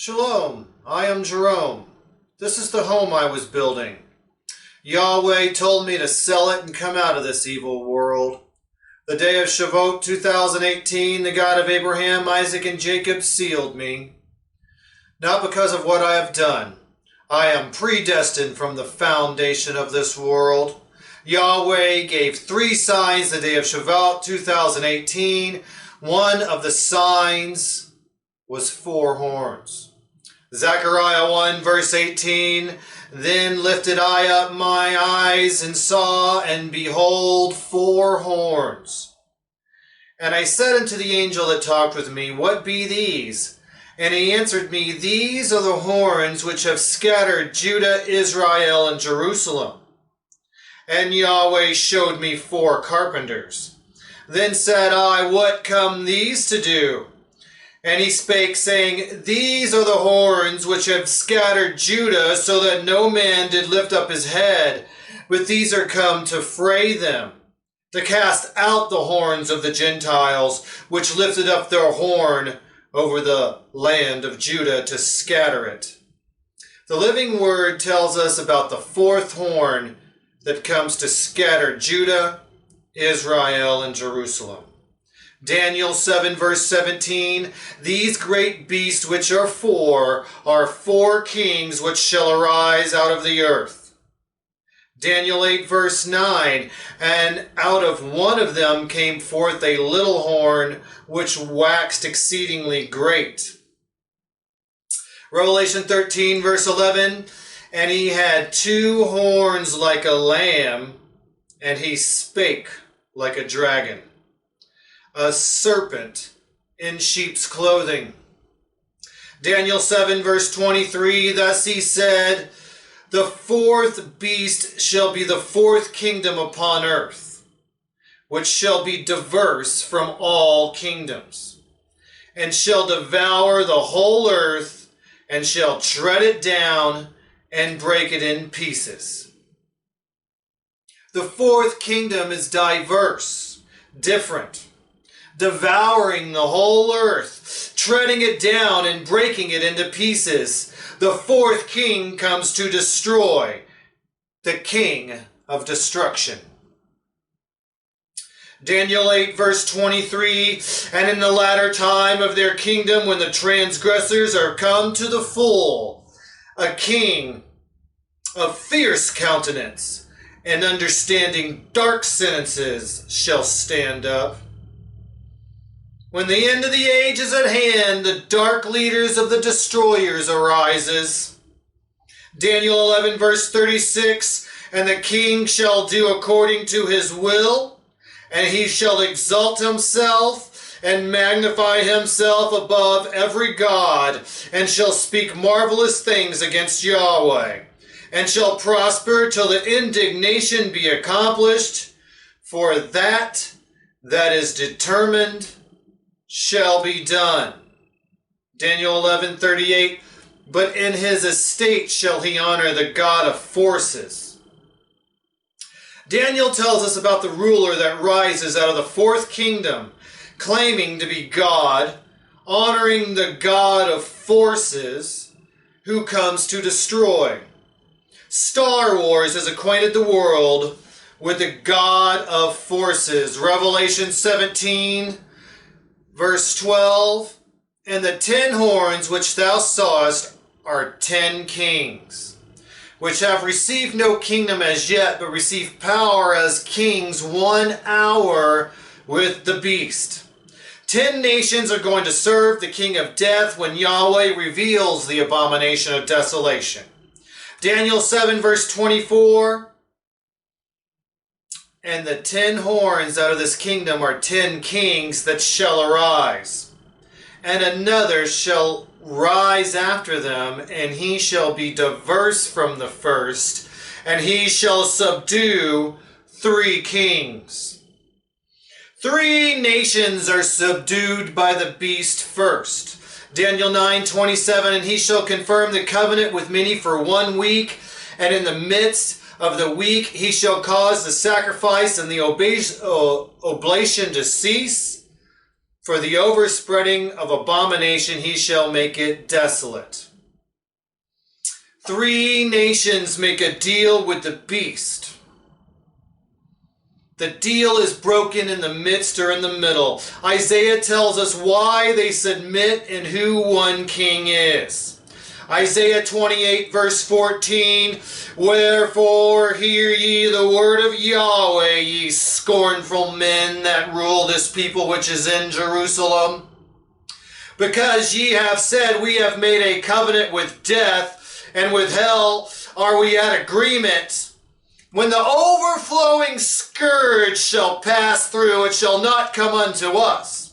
Shalom, I am Jerome. This is the home I was building. Yahweh told me to sell it and come out of this evil world. The day of YHWH 2018, the God of Abraham, Isaac, and Jacob sealed me. Not because of what I have done. I am predestined from the foundation of this world. Yahweh gave 3 signs the day of YHWH 2018. One of the signs was 4 horns. Zechariah 1 verse 18, Then lifted I up my eyes and saw, and behold, 4 horns. And I said unto the angel that talked with me, What be these? And he answered me, These are the horns which have scattered Judah, Israel, and Jerusalem. And Yahweh showed me 4 carpenters. Then said I, What come these to do? And he spake, saying, These are the horns which have scattered Judah, so that no man did lift up his head. But these are come to fray them, to cast out the horns of the Gentiles, which lifted up their horn over the land of Judah to scatter it. The living word tells us about the 4th horn that comes to scatter Judah, Israel, and Jerusalem. Daniel 7 verse 17, These great beasts which are 4 are 4 kings which shall arise out of the earth. Daniel 8 verse 9, And out of one of them came forth a little horn which waxed exceedingly great. Revelation 13 verse 11, And he had 2 horns like a lamb, and he spake like a dragon, a serpent in sheep's clothing. Daniel 7 verse 23, Thus he said, The 4th beast shall be the 4th kingdom upon earth, which shall be diverse from all kingdoms, and shall devour the whole earth, and shall tread it down, and break it in pieces. The 4th kingdom is diverse, different, devouring the whole earth, treading it down and breaking it into pieces. The 4th king comes to destroy, the king of destruction. Daniel 8 verse 23, And in the latter time of their kingdom, when the transgressors are come to the full, a king of fierce countenance and understanding dark sentences shall stand up. When the end of the age is at hand, the dark leaders of the destroyers arises. Daniel 11 verse 36, And the king shall do according to his will, and he shall exalt himself and magnify himself above every god, and shall speak marvelous things against Yahweh, and shall prosper till the indignation be accomplished, for that is determined shall be done. Daniel 11:38, But in his estate shall he honor the God of forces. Daniel tells us about the ruler that rises out of the 4th kingdom, claiming to be God, honoring the God of forces, who comes to destroy. Star Wars has acquainted the world with the God of forces. Revelation 17 verse 12, And the 10 horns which thou sawest are 10 kings, which have received no kingdom as yet, but receive power as kings 1 hour with the beast. 10 nations are going to serve the king of death when Yahweh reveals the abomination of desolation. Daniel 7 verse 24, And the 10 horns out of this kingdom are 10 kings that shall arise. And another shall rise after them, and he shall be diverse from the first, and he shall subdue 3 kings. 3 nations are subdued by the beast first. Daniel 9:27, And he shall confirm the covenant with many for 1 week, and in the midst of the week he shall cause the sacrifice and the oblation to cease. For the overspreading of abomination he shall make it desolate. 3 nations make a deal with the beast. The deal is broken in the midst or in the middle. Isaiah tells us why they submit and who one king is. Isaiah 28 verse 14, Wherefore hear ye the word of Yahweh, ye scornful men that rule this people which is in Jerusalem. Because ye have said, We have made a covenant with death, and with hell are we at agreement. When the overflowing scourge shall pass through, it shall not come unto us.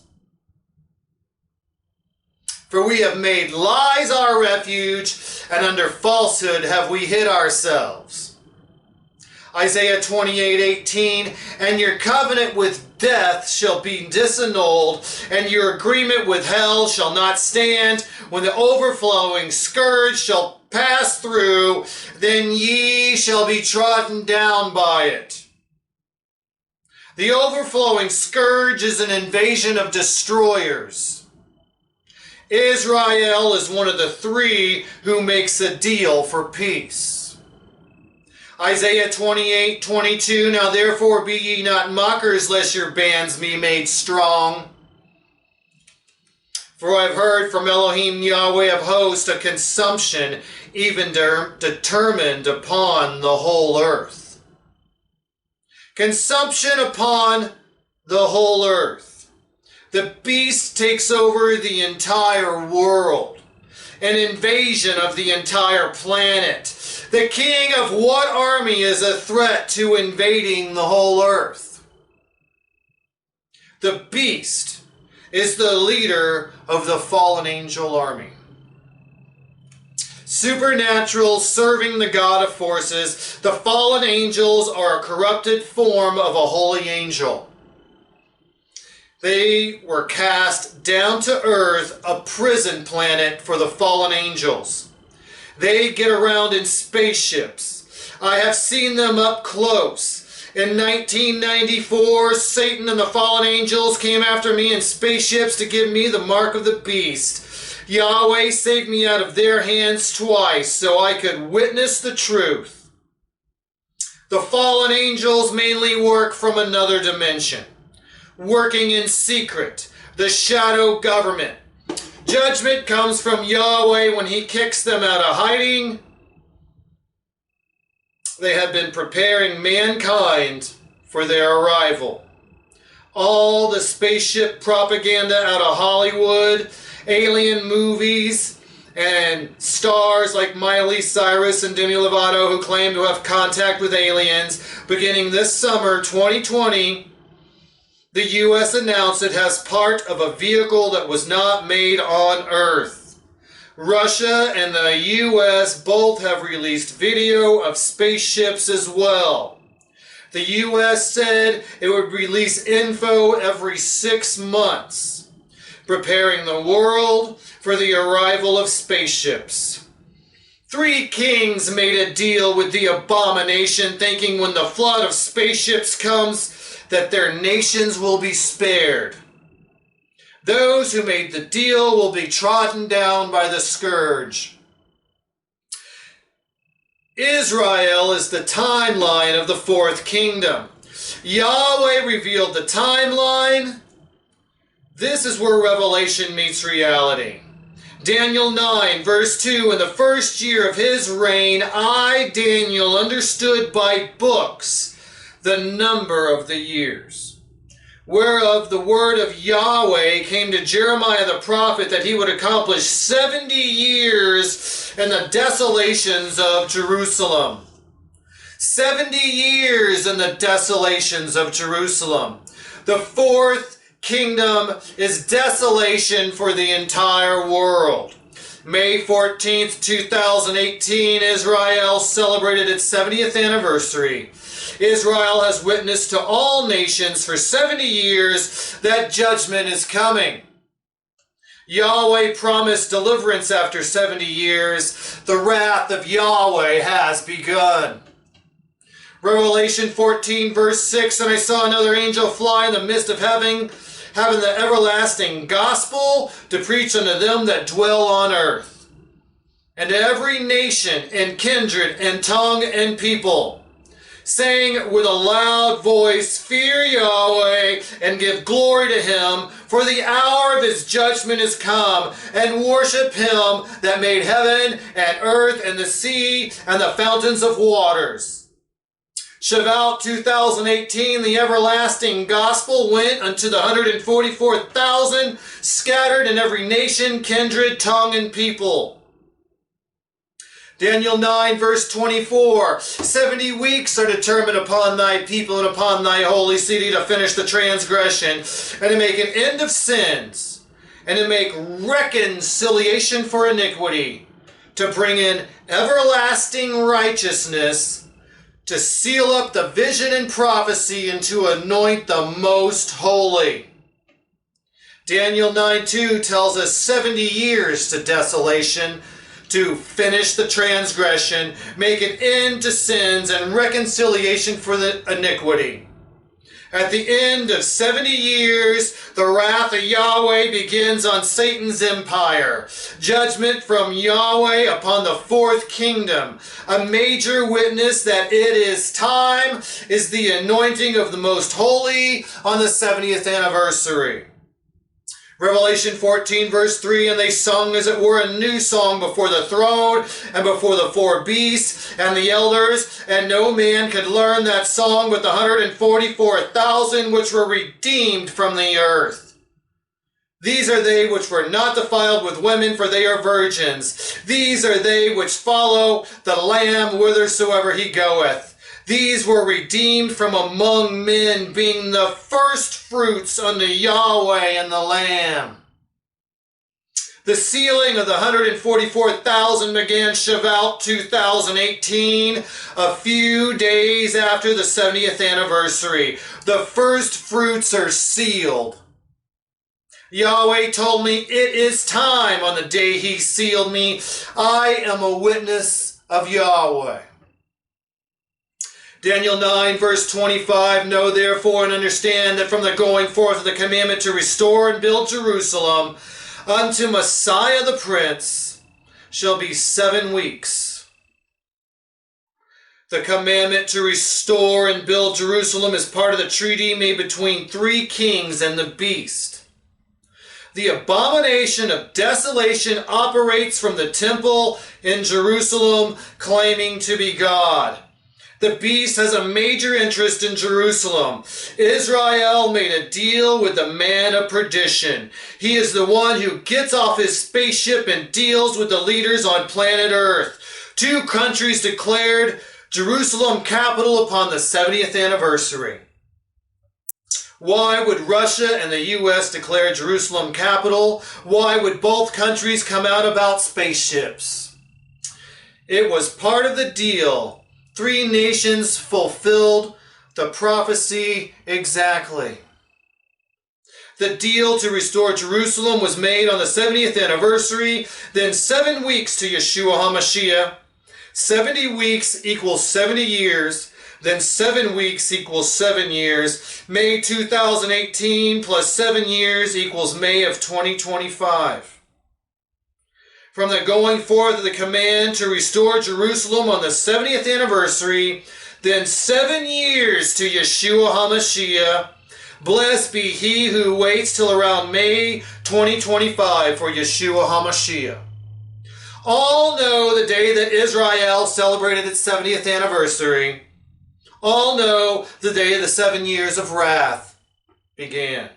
For we have made lies our refuge, and under falsehood have we hid ourselves. Isaiah 28:18, And your covenant with death shall be disannulled, and your agreement with hell shall not stand. When the overflowing scourge shall pass through, then ye shall be trodden down by it. The overflowing scourge is an invasion of destroyers. Israel is one of the 3 who makes a deal for peace. Isaiah 28:22, Now therefore be ye not mockers, lest your bands be made strong. For I have heard from Elohim Yahweh of hosts a consumption even determined upon the whole earth. Consumption upon the whole earth. The beast takes over the entire world. An invasion of the entire planet. The king of what army is a threat to invading the whole earth? The beast is the leader of the fallen angel army. Supernatural, serving the God of forces, the fallen angels are a corrupted form of a holy angel. They were cast down to earth, a prison planet for the fallen angels. They get around in spaceships. I have seen them up close. In 1994, Satan and the fallen angels came after me in spaceships to give me the mark of the beast. Yahweh saved me out of their hands twice so I could witness the truth. The fallen angels mainly work from another dimension, working in secret, the shadow government. Judgment comes from Yahweh when he kicks them out of hiding. They have been preparing mankind for their arrival. All the spaceship propaganda out of Hollywood, alien movies, and stars like Miley Cyrus and Demi Lovato who claim to have contact with aliens. Beginning this summer, 2020, the U.S. announced it has part of a vehicle that was not made on Earth. Russia and the U.S. both have released video of spaceships as well. The U.S. said it would release info every 6 months, preparing the world for the arrival of spaceships. 3 kings made a deal with the abomination, thinking when the flood of spaceships comes, that their nations will be spared. Those who made the deal will be trodden down by the scourge. Israel is the timeline of the 4th kingdom. Yahweh revealed the timeline. This is where revelation meets reality. Daniel 9, verse 2, In the first year of his reign, I, Daniel, understood by books the number of the years, whereof the word of Yahweh came to Jeremiah the prophet that he would accomplish 70 years in the desolations of Jerusalem. 70 years in the desolations of Jerusalem. The 4th kingdom is desolation for the entire world. May 14th, 2018, Israel celebrated its 70th anniversary. Israel has witnessed to all nations for 70 years that judgment is coming. Yahweh promised deliverance after 70 years. The wrath of Yahweh has begun. Revelation 14 verse 6, And I saw another angel fly in the midst of heaven, having the everlasting gospel to preach unto them that dwell on earth, and to every nation and kindred and tongue and people, saying with a loud voice, Fear Yahweh, and give glory to him, for the hour of his judgment is come, and worship him that made heaven and earth and the sea and the fountains of waters. YHWH 2018, the everlasting gospel went unto the 144,000 scattered in every nation, kindred, tongue, and people. Daniel 9 verse 24, 70 weeks are determined upon thy people and upon thy holy city to finish the transgression, and to make an end of sins, and to make reconciliation for iniquity, to bring in everlasting righteousness, to seal up the vision and prophecy, and to anoint the most holy. Daniel 9:2 tells us 70 years to desolation, to finish the transgression, make an end to sins, and reconciliation for the iniquity. At the end of 70 years, the wrath of Yahweh begins on Satan's empire. Judgment from Yahweh upon the fourth kingdom. A major witness that it is time is the anointing of the most holy on the 70th anniversary. Revelation 14 verse 3, and they sung as it were a new song before the throne and before the four beasts and the elders, and no man could learn that song but the 144,000 which were redeemed from the earth. These are they which were not defiled with women, for they are virgins. These are they which follow the Lamb whithersoever he goeth. These were redeemed from among men, being the first fruits unto Yahweh and the Lamb. The sealing of the 144,000 began YHWH 2018, a few days after the 70th anniversary. The first fruits are sealed. Yahweh told me, it is time on the day he sealed me. I am a witness of Yahweh. Daniel 9 verse 25, Know therefore and understand that from the going forth of the commandment to restore and build Jerusalem unto Messiah the Prince shall be 7 weeks. The commandment to restore and build Jerusalem is part of the treaty made between 3 kings and the beast. The abomination of desolation operates from the temple in Jerusalem, claiming to be God. The beast has a major interest in Jerusalem. Israel made a deal with the man of perdition. He is the one who gets off his spaceship and deals with the leaders on planet Earth. 2 countries declared Jerusalem capital upon the 70th anniversary. Why would Russia and the U.S. declare Jerusalem capital? Why would both countries come out about spaceships? It was part of the deal. 3 nations fulfilled the prophecy exactly. The deal to restore Jerusalem was made on the 70th anniversary, then 7 weeks to Yeshua HaMashiach. 70 weeks equals 70 years, then 7 weeks equals 7 years. May 2018 plus 7 years equals May of 2025. From the going forth of the command to restore Jerusalem on the 70th anniversary, then 7 years to Yeshua HaMashiach. Blessed be he who waits till around May 2025 for Yeshua HaMashiach. All know the day that Israel celebrated its 70th anniversary. All know the day the 7 years of wrath began.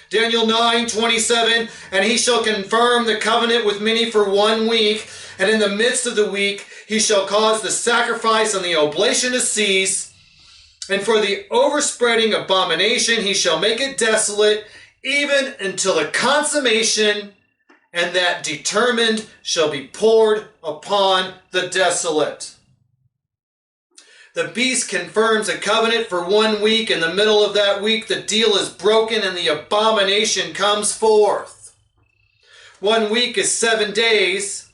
Daniel 9:27, and he shall confirm the covenant with many for 1 week, and in the midst of the week he shall cause the sacrifice and the oblation to cease, and for the overspreading abomination he shall make it desolate, even until the consummation, and that determined shall be poured upon the desolate. The beast confirms a covenant for 1 week. In the middle of that week, the deal is broken and the abomination comes forth. 1 week is 7 days.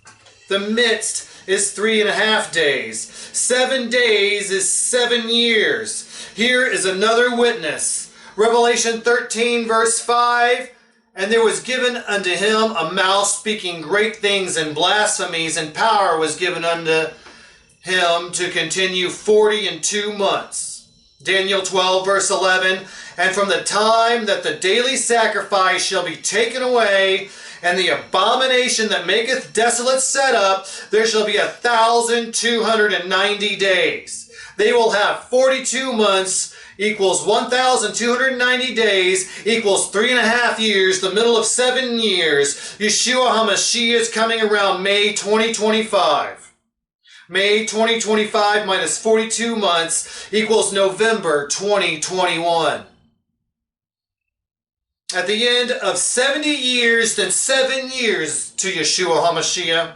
The midst is 3.5 days. 7 days is 7 years. Here is another witness. Revelation 13 verse 5, and there was given unto him a mouth speaking great things and blasphemies, and power was given unto him to continue 42 months. Daniel 12 verse 11, and from the time that the daily sacrifice shall be taken away, and the abomination that maketh desolate set up, there shall be 1,290 days. They will have 42 months equals 1,290 days equals 3.5 years, the middle of 7 years. Yeshua HaMashiach is coming around May 2025. May 2025 minus 42 months equals November 2021. At the end of 70 years, then 7 years to Yeshua HaMashiach,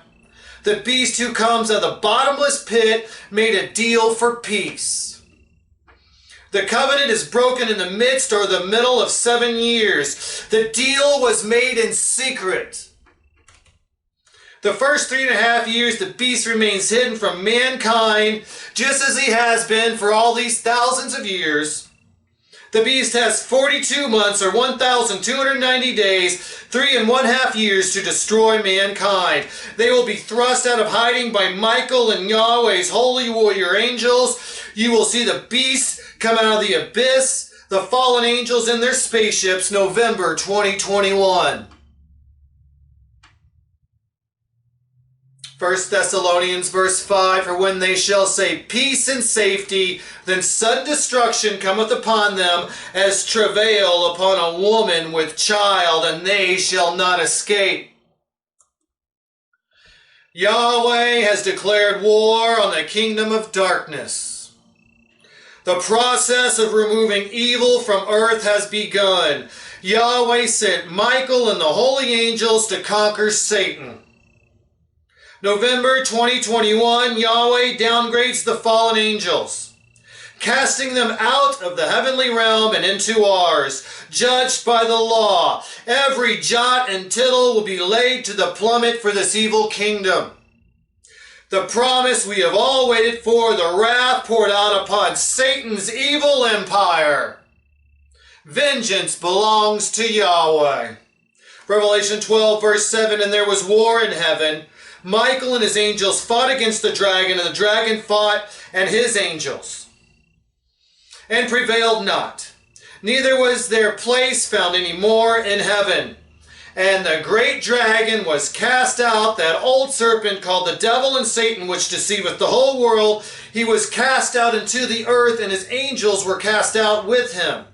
the beast who comes out of the bottomless pit made a deal for peace. The covenant is broken in the midst or the middle of 7 years. The deal was made in secret. The first 3.5 years, the beast remains hidden from mankind, just as he has been for all these thousands of years. The beast has 42 months or 1,290 days, 3.5 years to destroy mankind. They will be thrust out of hiding by Michael and Yahweh's holy warrior angels. You will see the beast come out of the abyss, the fallen angels in their spaceships, November 2021. 1 Thessalonians verse 5, for when they shall say peace and safety, then sudden destruction cometh upon them as travail upon a woman with child, and they shall not escape. Yahweh has declared war on the kingdom of darkness. The process of removing evil from earth has begun. Yahweh sent Michael and the holy angels to conquer Satan. November 2021, Yahweh downgrades the fallen angels, casting them out of the heavenly realm and into ours, judged by the law. Every jot and tittle will be laid to the plummet for this evil kingdom. The promise we have all waited for, the wrath poured out upon Satan's evil empire. Vengeance belongs to Yahweh. Revelation 12 verse 7, and there was war in heaven. Michael and his angels fought against the dragon, and the dragon fought and his angels, and prevailed not. Neither was their place found any more in heaven. And the great dragon was cast out, that old serpent called the devil and Satan, which deceiveth the whole world. He was cast out into the earth, and his angels were cast out with him.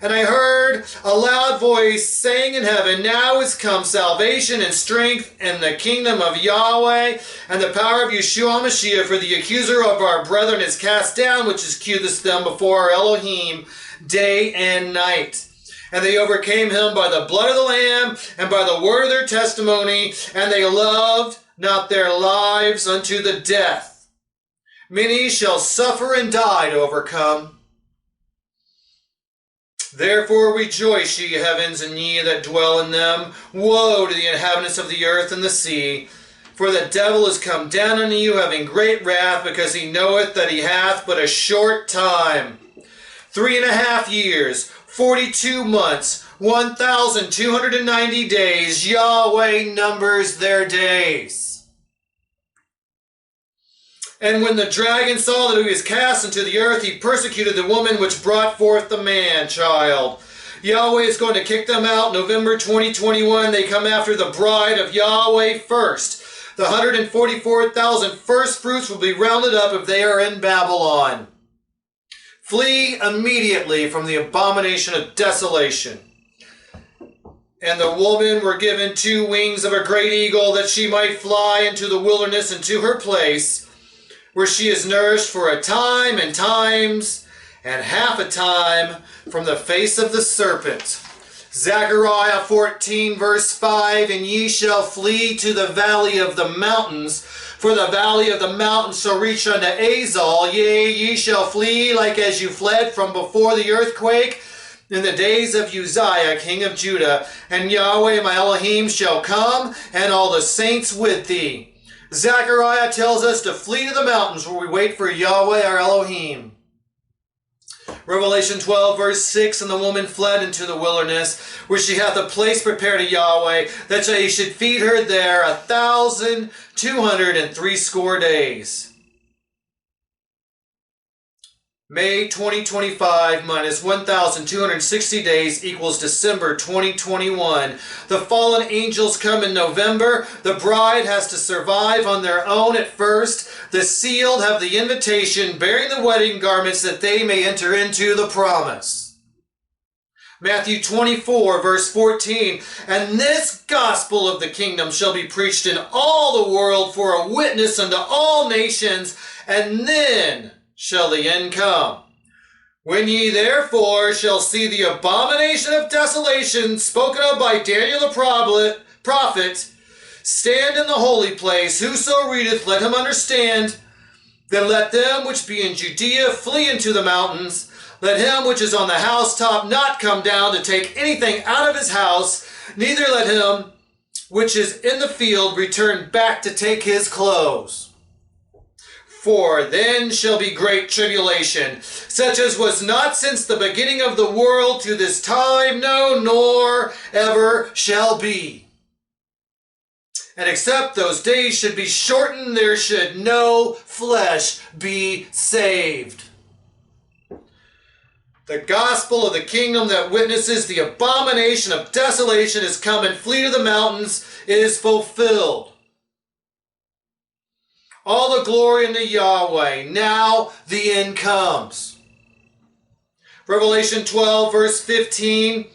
And I heard a loud voice saying in heaven, now is come salvation and strength and the kingdom of Yahweh and the power of Yeshua HaMashiach, for the accuser of our brethren is cast down, which accuseth them before our Elohim day and night. And they overcame him by the blood of the Lamb and by the word of their testimony, and they loved not their lives unto the death. Many shall suffer and die to overcome. Therefore rejoice, ye heavens, and ye that dwell in them. Woe to the inhabitants of the earth and the sea. For the devil is come down unto you, having great wrath, because he knoweth that he hath but a short time. 3.5 years, 42 months, 1,290 days. Yahweh numbers their days. And when the dragon saw that he was cast into the earth, he persecuted the woman which brought forth the man-child. Yahweh is going to kick them out. November 2021, they come after the bride of Yahweh first. The 144,000 first fruits will be rounded up if they are in Babylon. Flee immediately from the abomination of desolation. And the woman were given 2 wings of a great eagle, that she might fly into the wilderness and to her place, where she is nourished for a time and times and half a time from the face of the serpent. Zechariah 14 verse 5, and ye shall flee to the valley of the mountains, for the valley of the mountains shall reach unto Azal. Yea, ye shall flee like as you fled from before the earthquake in the days of Uzziah, king of Judah. And Yahweh my Elohim shall come, and all the saints with thee. Zechariah tells us to flee to the mountains where we wait for Yahweh our Elohim. Revelation 12, verse 6, and the woman fled into the wilderness, where she hath a place prepared to Yahweh, that he should feed her there 1,260 days. May 2025 minus 1,260 days equals December 2021. The fallen angels come in November. The bride has to survive on their own at first. The sealed have the invitation bearing the wedding garments that they may enter into the promise. Matthew 24 verse 14, and this gospel of the kingdom shall be preached in all the world for a witness unto all nations, and then shall the end come. When ye therefore shall see the abomination of desolation spoken of by Daniel the prophet stand in the holy place, whoso readeth, let him understand. Then let them which be in Judea flee into the mountains. Let him which is on the housetop not come down to take anything out of his house, neither let him which is in the field return back to take his clothes. For then shall be great tribulation, such as was not since the beginning of the world to this time, no, nor ever shall be. And except those days should be shortened, there should no flesh be saved. The gospel of the kingdom that witnesses the abomination of desolation is come, and flee to the mountains is fulfilled. All the glory unto Yahweh. Now the end comes. Revelation 12 verse 15.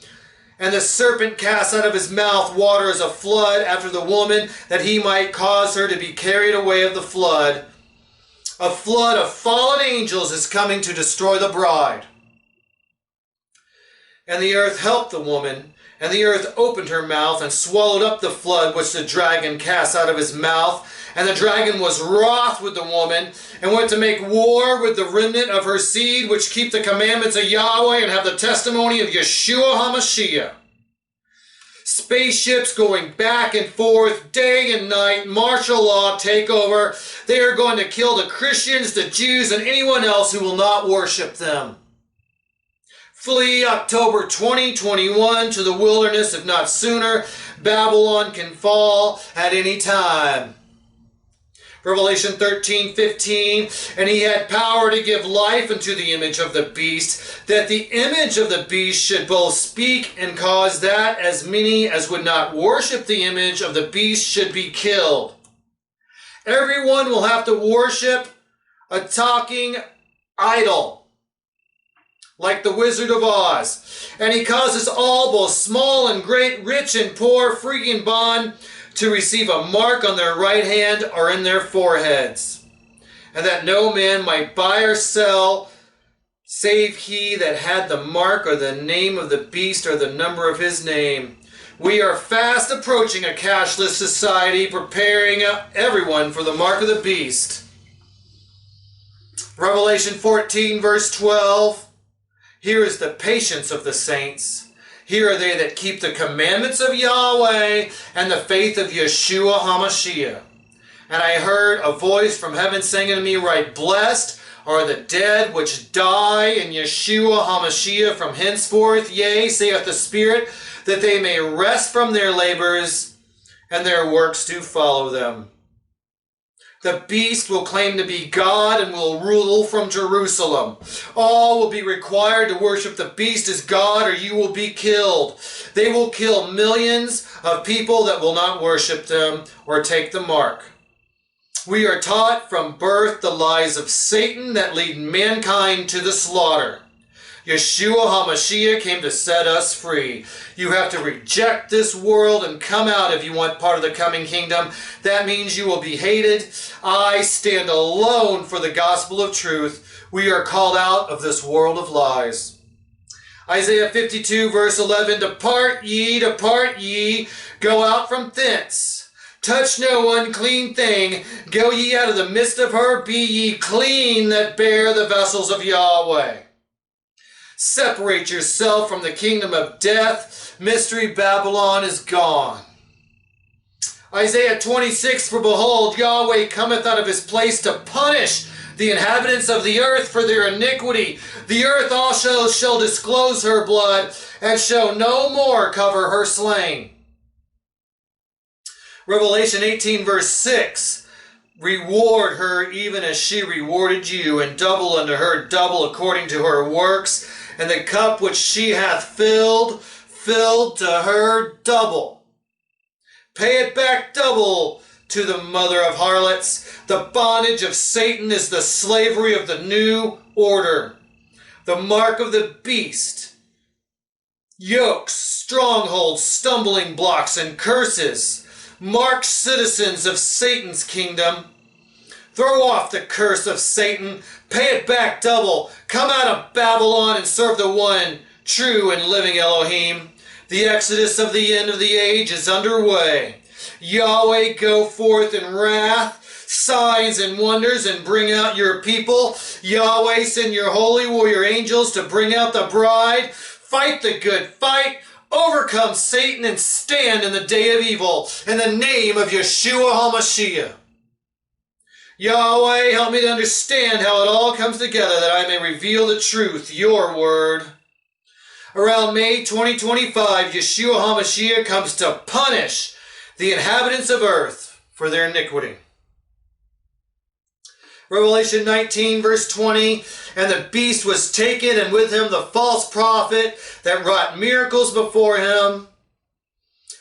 And the serpent cast out of his mouth water as a flood after the woman, that he might cause her to be carried away of the flood. A flood of fallen angels is coming to destroy the bride. And the earth helped the woman, and the earth opened her mouth and swallowed up the flood which the dragon cast out of his mouth. And the dragon was wroth with the woman, and went to make war with the remnant of her seed, which keep the commandments of Yahweh and have the testimony of Yeshua HaMashiach. Spaceships going back and forth, day and night, martial law take over. They are going to kill the Christians, the Jews, and anyone else who will not worship them. Flee October 2021 to the wilderness, if not sooner. Babylon can fall at any time. Revelation 13:15, and he had power to give life unto the image of the beast, that the image of the beast should both speak and cause that as many as would not worship the image of the beast should be killed. Everyone will have to worship a talking idol, like the Wizard of Oz. And he causes all, both small and great, rich and poor, free and bond, to receive a mark on their right hand or in their foreheads, and that no man might buy or sell, save he that had the mark or the name of the beast or the number of his name. We are fast approaching a cashless society, preparing everyone for the mark of the beast. Revelation 14 verse 12, here is the patience of the saints. Here are they that keep the commandments of Yahweh and the faith of Yeshua HaMashiach. And I heard a voice from heaven saying unto me, right, blessed are the dead which die in Yeshua HaMashiach from henceforth, yea, saith the Spirit, that they may rest from their labors, and their works do follow them. The beast will claim to be God and will rule from Jerusalem. All will be required to worship the beast as God, or you will be killed. They will kill millions of people that will not worship them or take the mark. We are taught from birth the lies of Satan that lead mankind to the slaughter. Yeshua HaMashiach came to set us free. You have to reject this world and come out if you want part of the coming kingdom. That means you will be hated. I stand alone for the gospel of truth. We are called out of this world of lies. Isaiah 52 verse 11, depart ye, go out from thence. Touch no unclean thing. Go ye out of the midst of her. Be ye clean that bear the vessels of Yahweh. Separate yourself from the kingdom of death. Mystery Babylon is gone. Isaiah 26, for behold, Yahweh cometh out of his place to punish the inhabitants of the earth for their iniquity. The earth also shall disclose her blood, and shall no more cover her slain. Revelation 18 verse 6. Reward her even as she rewarded you, and double unto her double according to her works. And the cup which she hath filled to her double. Pay it back double to the mother of harlots. The bondage of Satan is the slavery of the new order. The mark of the beast. Yokes, strongholds, stumbling blocks, and curses. Mark citizens of Satan's kingdom. Throw off the curse of Satan. Pay it back double. Come out of Babylon and serve the one true and living Elohim. The exodus of the end of the age is underway. Yahweh, go forth in wrath, signs and wonders, and bring out your people. Yahweh, send your holy warrior angels to bring out the bride. Fight the good fight. Overcome Satan and stand in the day of evil. In the name of Yeshua HaMashiach. Yahweh, help me to understand how it all comes together, that I may reveal the truth, your word. Around May 2025, Yeshua HaMashiach comes to punish the inhabitants of earth for their iniquity. Revelation 19 verse 20, and the beast was taken, and with him the false prophet that wrought miracles before him,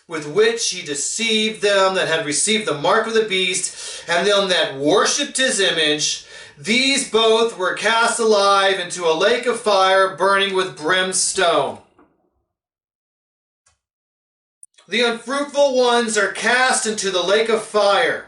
with which he deceived them that had received the mark of the beast, and them that worshipped his image. These both were cast alive into a lake of fire burning with brimstone. The unfruitful ones are cast into the lake of fire.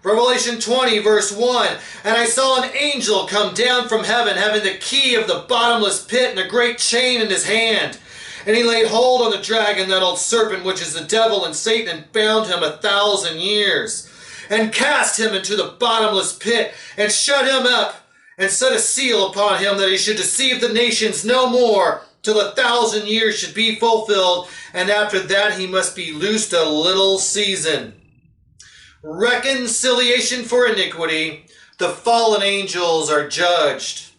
Revelation 20 verse 1, and I saw an angel come down from heaven, having the key of the bottomless pit and a great chain in his hand. And he laid hold on the dragon, that old serpent, which is the devil and Satan, and bound him 1,000 years, and cast him into the bottomless pit, and shut him up, and set a seal upon him, that he should deceive the nations no more, till 1,000 years should be fulfilled, and after that he must be loosed a little season. Reconciliation for iniquity. The fallen angels are judged.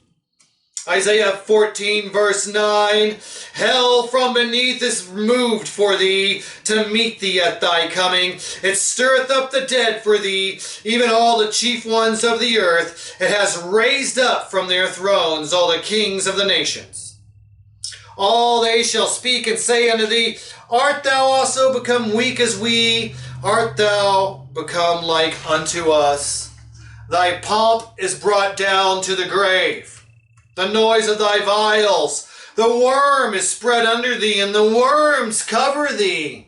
Isaiah 14 verse 9, hell from beneath is moved for thee, to meet thee at thy coming. It stirreth up the dead for thee, even all the chief ones of the earth. It has raised up from their thrones all the kings of the nations. All they shall speak and say unto thee, art thou also become weak as we? Art thou become like unto us? Thy pomp is brought down to the grave. The noise of thy vials, the worm is spread under thee, and the worms cover thee.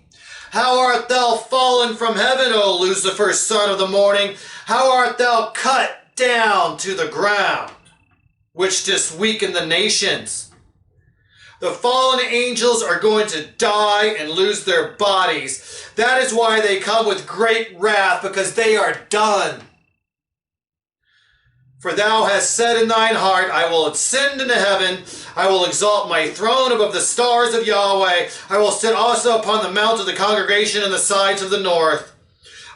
How art thou fallen from heaven, O Lucifer, son of the morning? How art thou cut down to the ground, which didst weaken the nations? The fallen angels are going to die and lose their bodies. That is why they come with great wrath, because they are done. For thou hast said in thine heart, I will ascend into heaven, I will exalt my throne above the stars of Yahweh, I will sit also upon the mount of the congregation in the sides of the north.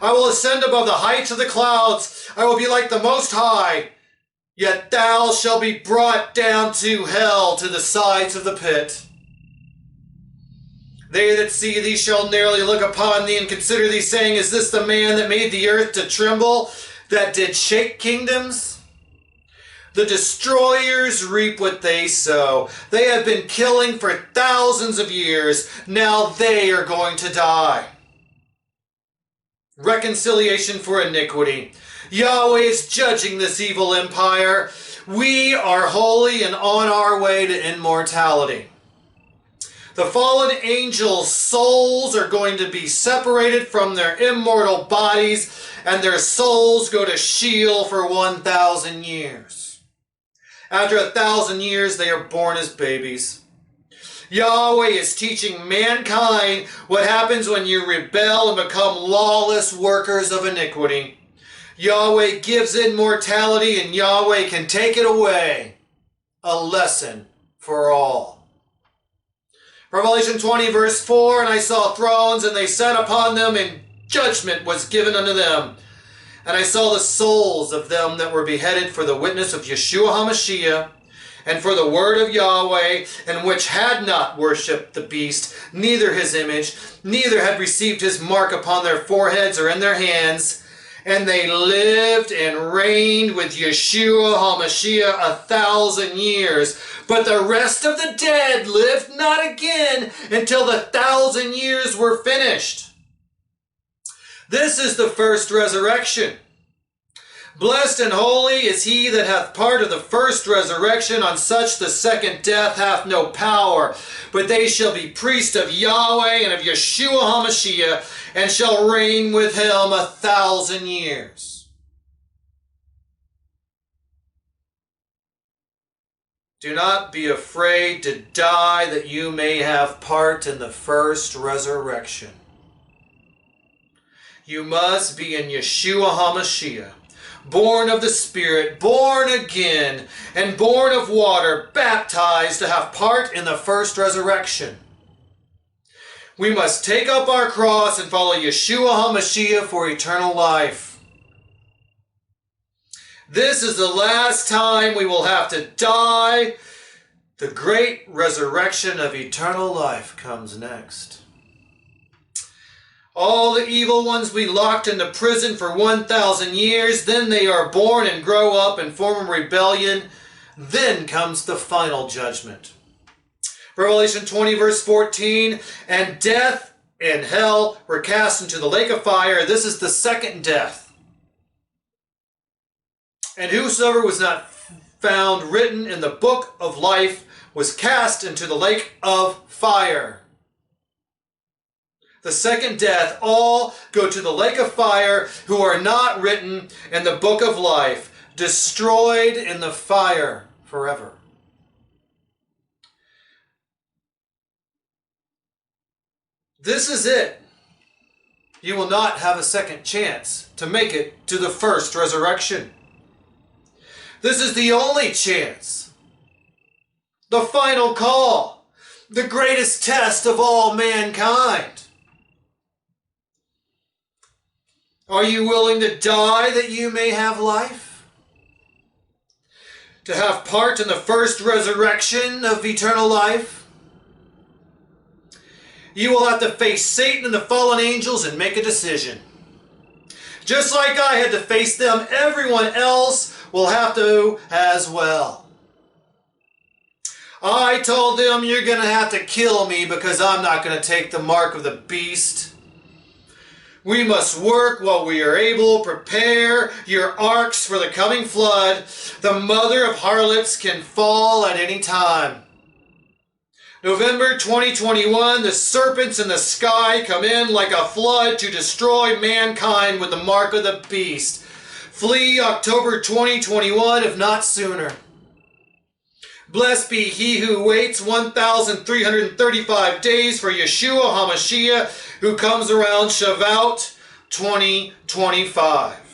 I will ascend above the heights of the clouds, I will be like the Most High, yet thou shalt be brought down to hell, to the sides of the pit. They that see thee shall narrowly look upon thee and consider thee, saying, is this the man that made the earth to tremble, that did shake kingdoms? The destroyers reap what they sow. They have been killing for thousands of years. Now they are going to die. Reconciliation for iniquity. Yahweh is judging this evil empire. We are holy and on our way to immortality. The fallen angels' souls are going to be separated from their immortal bodies, and their souls go to Sheol for 1,000 years. After 1,000 years, they are born as babies. Yahweh is teaching mankind what happens when you rebel and become lawless workers of iniquity. Yahweh gives immortality, and Yahweh can take it away. A lesson for all. Revelation 20 verse 4, and I saw thrones, and they sat upon them, and judgment was given unto them. And I saw the souls of them that were beheaded for the witness of Yeshua HaMashiach, and for the word of Yahweh, and which had not worshipped the beast, neither his image, neither had received his mark upon their foreheads or in their hands. And they lived and reigned with Yeshua HaMashiach 1,000 years. But the rest of the dead lived not again until the 1,000 years were finished. This is the first resurrection. Blessed and holy is he that hath part of the first resurrection. On such the second death hath no power, but they shall be priests of Yahweh and of Yeshua HaMashiach, and shall reign with him 1,000 years. Do not be afraid to die, that you may have part in the first resurrection. You must be in Yeshua HaMashiach, born of the Spirit, born again, and born of water, baptized to have part in the first resurrection. We must take up our cross and follow Yeshua HaMashiach for eternal life. This is the last time we will have to die. The great resurrection of eternal life comes next. All the evil ones be locked into prison for 1,000 years. Then they are born and grow up and form a rebellion. Then comes the final judgment. Revelation 20 verse 14. And death and hell were cast into the lake of fire. This is the second death. And whosoever was not found written in the book of life was cast into the lake of fire. The second death, all go to the lake of fire who are not written in the book of life, destroyed in the fire forever. This is it. You will not have a second chance to make it to the first resurrection. This is the only chance. The final call. The greatest test of all mankind. Are you willing to die that you may have life? To have part in the first resurrection of eternal life? You will have to face Satan and the fallen angels and make a decision. Just like I had to face them, everyone else will have to as well. I told them, you're going to have to kill me because I'm not going to take the mark of the beast. We must work while we are able. Prepare your arks for the coming flood. The mother of harlots can fall at any time. November 2021, the serpents in the sky come in like a flood to destroy mankind with the mark of the beast. Flee October 2021, if not sooner. Blessed be he who waits 1,335 days for Yeshua HaMashiach, who comes around Shavuot 2025.